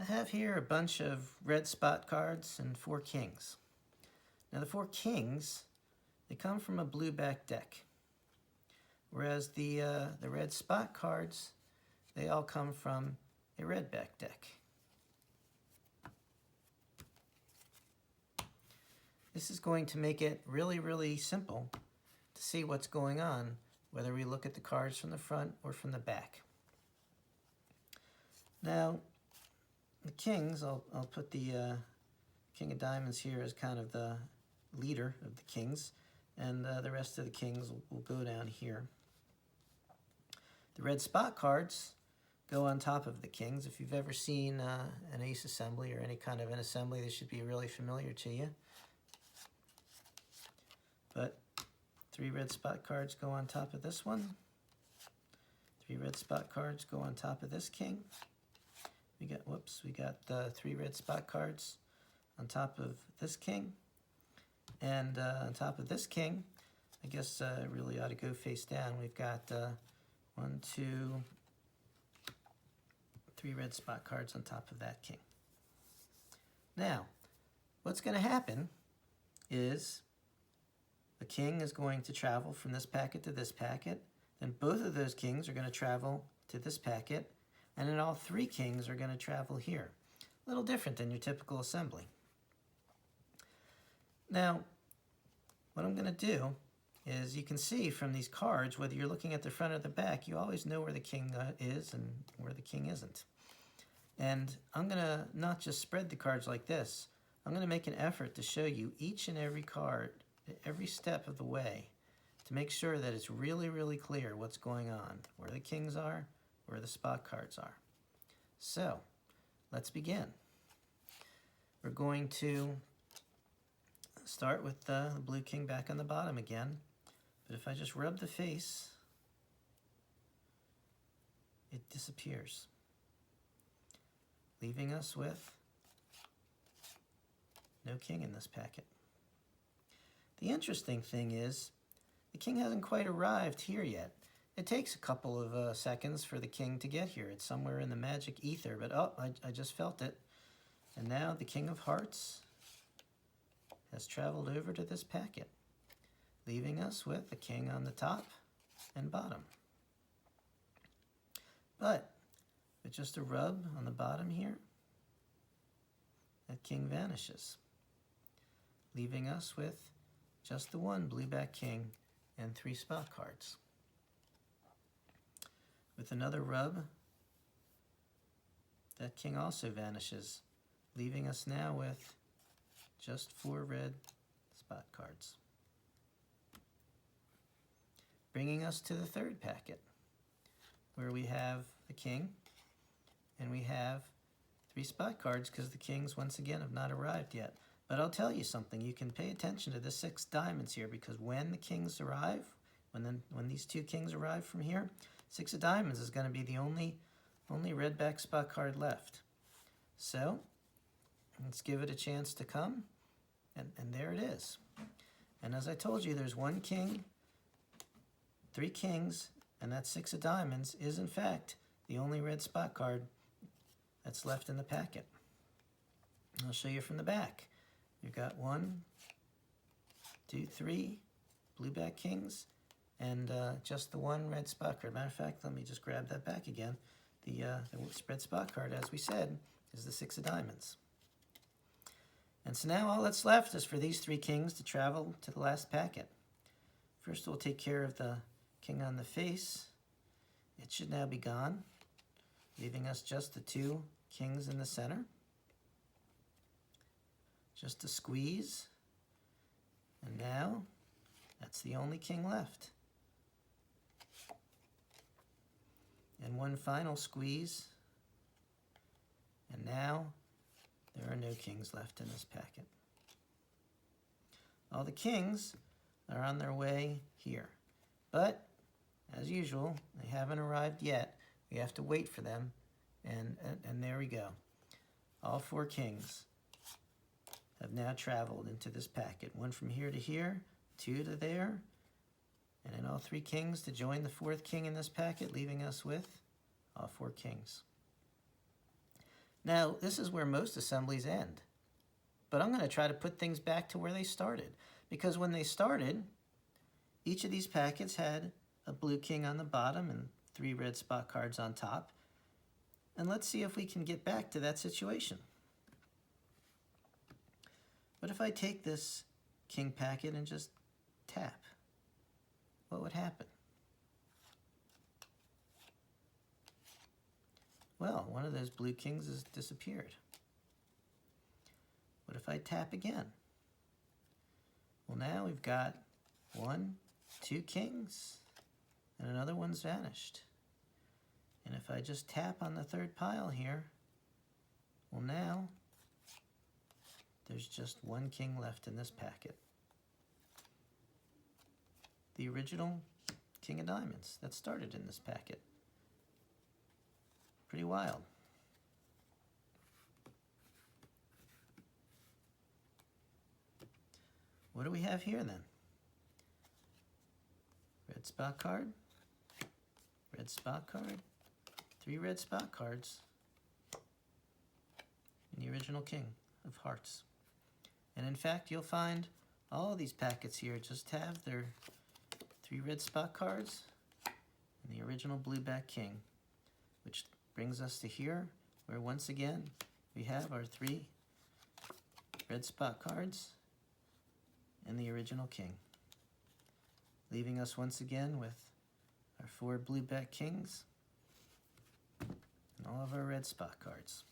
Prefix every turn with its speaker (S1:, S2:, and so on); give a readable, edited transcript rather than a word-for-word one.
S1: I have here a bunch of red spot cards and 4 kings. Now the 4 kings, they come from a blue back deck, whereas the red spot cards, they all come from a red back deck. This is going to make it really, really simple to see what's going on, whether we look at the cards from the front or from the back. Now, the kings, I'll put the King of Diamonds here as kind of the leader of the kings, and the rest of the kings will go down here. The red spot cards go on top of the kings. If you've ever seen an ace assembly or any kind of an assembly, this should be really familiar to you. But 3 red spot cards go on top of this one. 3 red spot cards go on top of this king. We got 3 red spot cards on top of this king. And on top of this king, I guess really ought to go face down. We've got 1, 2, 3 red spot cards on top of that king. Now, what's going to happen is the king is going to travel from this packet to this packet. Then both of those kings are going to travel to this packet. And then all 3 kings are going to travel here. A little different than your typical assembly. Now, what I'm going to do is you can see from these cards, whether you're looking at the front or the back, you always know where the king is and where the king isn't. And I'm going to not just spread the cards like this. I'm going to make an effort to show you each and every card, every step of the way, to make sure that it's really, really clear what's going on, where the kings are, where the spot cards are. So, let's begin. We're going to start with the blue king back on the bottom again. But if I just rub the face, it disappears, leaving us with no king in this packet. The interesting thing is, the king hasn't quite arrived here yet. It takes a couple of seconds for the king to get here. It's somewhere in the magic ether, but oh, I just felt it. And now the King of Hearts has traveled over to this packet, leaving us with a king on the top and bottom. But with just a rub on the bottom here, that king vanishes, leaving us with just the 1 blue back king and 3 spot cards. With another rub, that king also vanishes, leaving us now with just 4 red spot cards. Bringing us to the 3rd packet, where we have the king, and we have 3 spot cards because the kings, once again, have not arrived yet. But I'll tell you something, you can pay attention to the 6 diamonds here, because when the kings arrive, when these 2 kings arrive from here, 6 of diamonds is going to be the only red back spot card left. So, let's give it a chance to come, and there it is. And as I told you, there's 1 king, 3 kings, and that 6 of diamonds is in fact the only red spot card that's left in the packet. I'll show you from the back. You've got 1, 2, 3 blue back kings, and just the 1 red spot card. Matter of fact, let me just grab that back again. The red spot card, as we said, is the 6 of diamonds. And so now all that's left is for these 3 kings to travel to the last packet. First we'll take care of the king on the face. It should now be gone, leaving us just the 2 kings in the center. Just a squeeze. And now, that's the only king left. And 1 final squeeze. And now, there are no kings left in this packet. All the kings are on their way here. But, as usual, they haven't arrived yet. We have to wait for them. And there we go. All 4 kings have now traveled into this packet. 1 from here to here, 2 to there, and then all 3 kings to join the 4th king in this packet, leaving us with all 4 kings. Now, this is where most assemblies end. But I'm going to try to put things back to where they started. Because when they started, each of these packets had a blue king on the bottom and 3 red spot cards on top. And let's see if we can get back to that situation. What if I take this king packet and just tap? What would happen? Well, one of those blue kings has disappeared. What if I tap again? Well, now we've got 1, 2 kings, and another one's vanished. And if I just tap on the 3rd pile here, well, now there's just 1 king left in this packet. The original king of diamonds that started in this packet. Pretty wild. What do we have here then? Red spot card, red spot card, 3 red spot cards, and the original king of hearts. And in fact, you'll find all of these packets here just have their 3 red spot cards and the original blue back king, which brings us to here, where once again we have our 3 red spot cards and the original king, leaving us once again with our 4 blue back kings and all of our red spot cards.